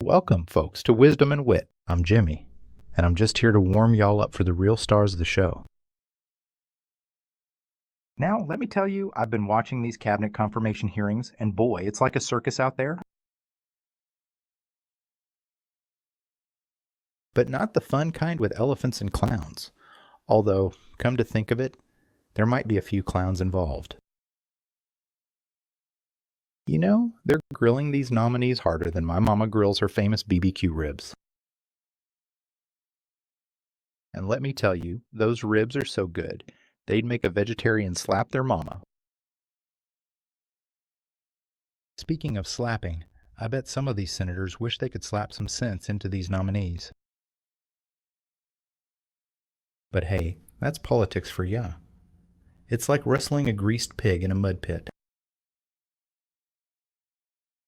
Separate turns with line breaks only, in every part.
Welcome, folks, to Wisdom and Wit. I'm Jimmy, and I'm just here to warm y'all up for the real stars of the show. Now, let me tell you, I've been watching these cabinet confirmation hearings, and boy, it's like a circus out there. But not the fun kind with elephants and clowns. Although, come to think of it, there might be a few clowns involved. You know, they're grilling these nominees harder than my mama grills her famous BBQ ribs. And let me tell you, those ribs are so good, they'd make a vegetarian slap their mama. Speaking of slapping, I bet some of these senators wish they could slap some sense into these nominees. But hey, that's politics for ya. It's like wrestling a greased pig in a mud pit.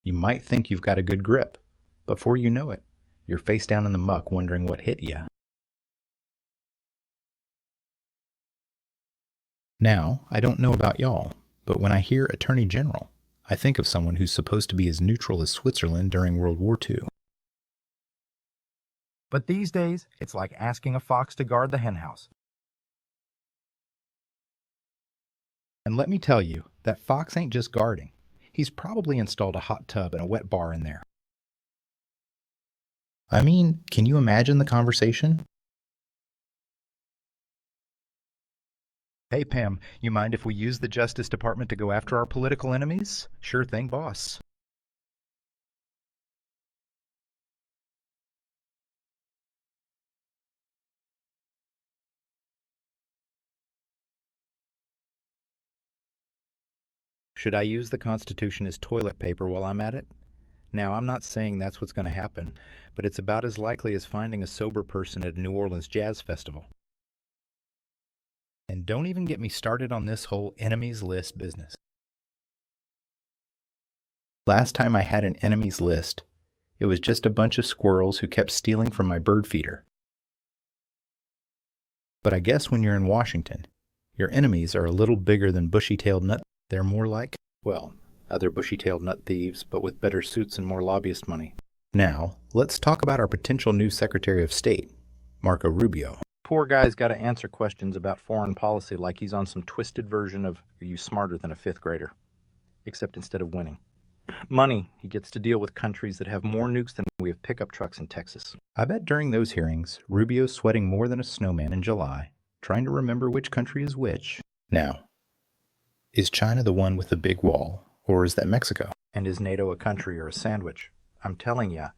You might think you've got a good grip. Before you know it, you're face down in the muck wondering what hit ya. Now, I don't know about y'all, but when I hear Attorney General, I think of someone who's supposed to be as neutral as Switzerland during World War II. But these days, it's like asking a fox to guard the henhouse. And let me tell you, that fox ain't just guarding. He's probably installed a hot tub and a wet bar in there. I mean, can you imagine the conversation? Hey Pam, you mind if we use the Justice Department to go after our political enemies? Sure thing, boss. Should I use the Constitution as toilet paper while I'm at it? Now, I'm not saying that's what's going to happen, but it's about as likely as finding a sober person at a New Orleans jazz festival. And don't even get me started on this whole enemies list business. Last time I had an enemies list, it was just a bunch of squirrels who kept stealing from my bird feeder. But I guess when you're in Washington, your enemies are a little bigger than bushy-tailed nut. They're more like, well, other bushy-tailed nut thieves, but with better suits and more lobbyist money. Now, let's talk about our potential new Secretary of State, Marco Rubio. Poor guy's got to answer questions about foreign policy like he's on some twisted version of Are You Smarter Than a Fifth Grader? Except instead of winning. Money, he gets to deal with countries that have more nukes than we have pickup trucks in Texas. I bet during those hearings, Rubio's sweating more than a snowman in July, trying to remember which country is which. Now, is China the one with the big wall, or is that Mexico? And is NATO a country or a sandwich? I'm telling ya,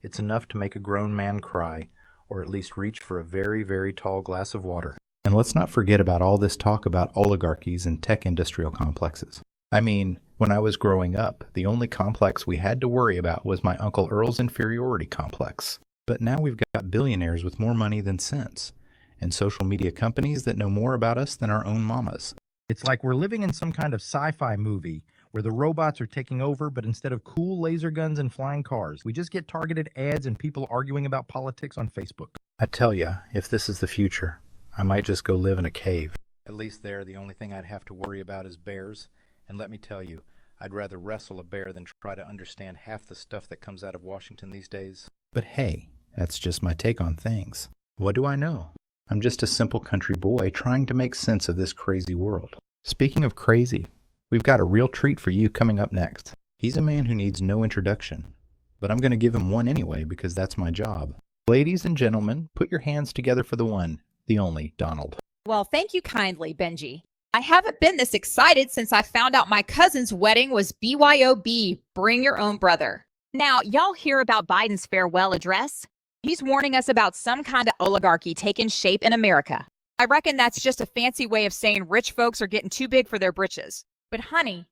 it's enough to make a grown man cry, or at least reach for a very, very tall glass of water. And let's not forget about all this talk about oligarchies and tech industrial complexes. I mean, when I was growing up, the only complex we had to worry about was my Uncle Earl's inferiority complex. But now we've got billionaires with more money than sense, and social media companies that know more about us than our own mamas. It's like we're living in some kind of sci-fi movie where the robots are taking over, but instead of cool laser guns and flying cars, we just get targeted ads and people arguing about politics on Facebook. I tell ya, if this is the future, I might just go live in a cave. At least there, the only thing I'd have to worry about is bears. And let me tell you, I'd rather wrestle a bear than try to understand half the stuff that comes out of Washington these days. But hey, that's just my take on things. What do I know? I'm just a simple country boy trying to make sense of this crazy world. Speaking of crazy, we've got a real treat for you coming up next. He's a man who needs no introduction, but I'm going to give him one anyway because that's my job. Ladies and gentlemen, put your hands together for the one, the only, Donald.
Well, thank you kindly, Benji. I haven't been this excited since I found out my cousin's wedding was BYOB, bring your own brother. Now, y'all hear about Biden's farewell address? He's warning us about some kind of oligarchy taking shape in America. I reckon that's just a fancy way of saying rich folks are getting too big for their britches. But honey,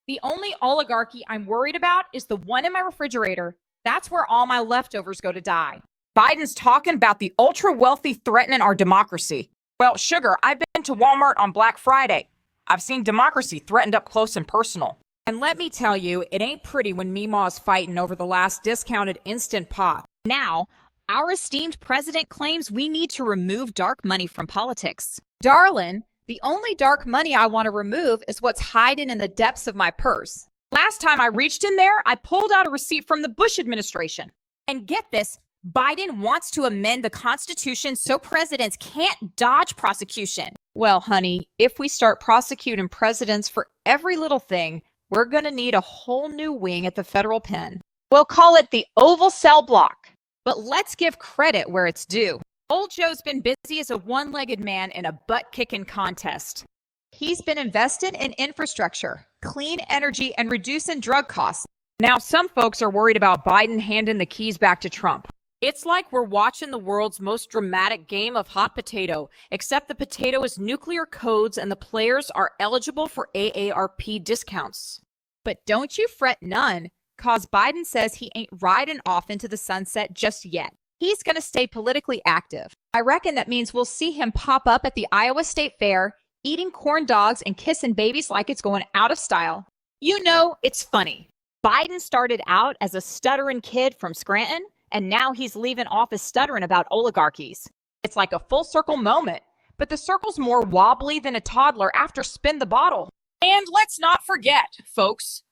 the only oligarchy I'm worried about is the one in my refrigerator. That's where all my leftovers go to die. Biden's talking about the ultra wealthy threatening our democracy. Well, sugar, I've been to Walmart on Black Friday. I've seen democracy threatened up close and personal. And let me tell you, it ain't pretty when Meemaw's fighting over the last discounted Instant Pot. Now, our esteemed president claims we need to remove dark money from politics. Darlin', the only dark money I want to remove is what's hiding in the depths of my purse. Last time I reached in there, I pulled out a receipt from the Bush administration. And get this, Biden wants to amend the Constitution so presidents can't dodge prosecution. Well, honey, if we start prosecuting presidents for every little thing, we're going to need a whole new wing at the federal pen. We'll call it the Oval Cell Block. But let's give credit where it's due. Old Joe's been busy as a one-legged man in a butt-kicking contest. He's been invested in infrastructure, clean energy, and reducing drug costs. Now, some folks are worried about Biden handing the keys back to Trump. It's like we're watching the world's most dramatic game of hot potato, except the potato is nuclear codes and the players are eligible for AARP discounts. But don't you fret none, cause Biden says he ain't riding off into the sunset just yet. He's going to stay politically active. I reckon that means we'll see him pop up at the Iowa State Fair, eating corn dogs and kissing babies like it's going out of style. You know, it's funny. Biden started out as a stuttering kid from Scranton, and now he's leaving office stuttering about oligarchies. It's like a full circle moment, but the circle's more wobbly than a toddler after spin the bottle. And let's not forget, folks,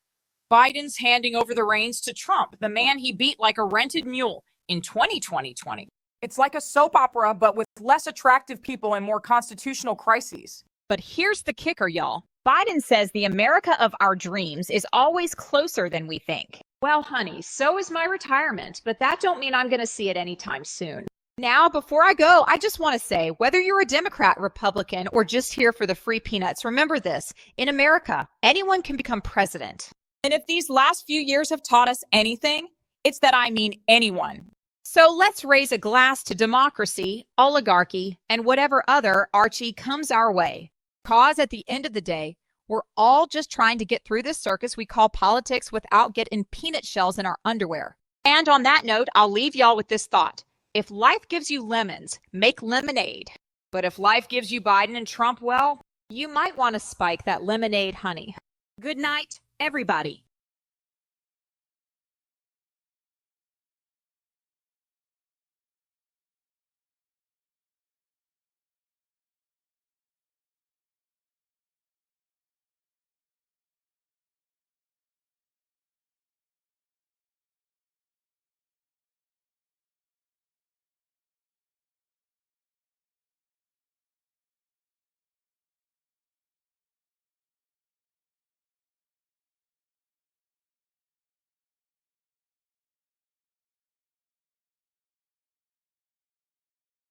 Biden's handing over the reins to Trump, the man he beat like a rented mule in 2020.
It's like a soap opera, but with less attractive people and more constitutional crises.
But here's the kicker, y'all. Biden says the America of our dreams is always closer than we think. Well, honey, so is my retirement, but that don't mean I'm going to see it anytime soon. Now, before I go, I just want to say, whether you're a Democrat, Republican, or just here for the free peanuts, remember this. In America, anyone can become president.
And if these last few years have taught us anything, it's that I mean anyone.
So let's raise a glass to democracy, oligarchy, and whatever other Archie comes our way. Cause at the end of the day, we're all just trying to get through this circus we call politics without getting peanut shells in our underwear. And on that note, I'll leave y'all with this thought. If life gives you lemons, make lemonade. But if life gives you Biden and Trump, well, you might want to spike that lemonade honey. Good night, everybody.